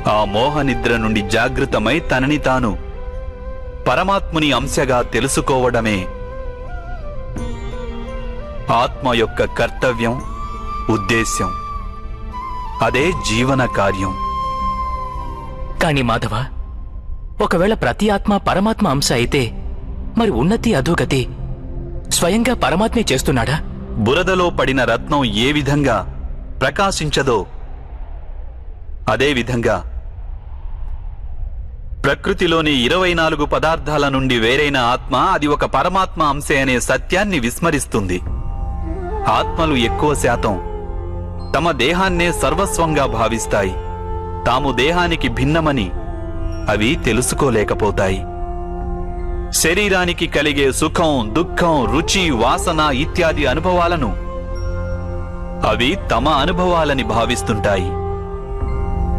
ఆ మోహనిద్ర నుండి జాగృతమై తనని తాను పరమాత్ముని అంశగా తెలుసుకోవడమే ఆత్మ యొక్క కర్తవ్యం, ఉద్దేశ్యం. అదే జీవన కార్యం. కాని మాధవ, ఒకవేళ ప్రతి ఆత్మ పరమాత్మ అంశ అయితే మరి ఉన్నతి అధోగతి స్వయంగా పరమాత్మే చేస్తున్నాడా? బురదలో పడిన రత్నం ఏ విధంగా ప్రకాశించదో అదే విధంగా ప్రకృతిలోని 24 పదార్థాల నుండి వేరైన ఆత్మ అది ఒక పరమాత్మ అంశే అనే సత్యాన్ని విస్మరిస్తుంది. ఆత్మలు ఎక్కువ శాతం తమ దేహాన్నే సర్వస్వంగా భావిస్తాయి. తాము దేహానికి భిన్నమని అవి తెలుసుకోలేకపోతాయి. శరీరానికి కలిగే సుఖం, దుఃఖం, రుచి, వాసన ఇత్యాది అనుభవాలను అవి తమ అనుభవాలని భావిస్తుంటాయి.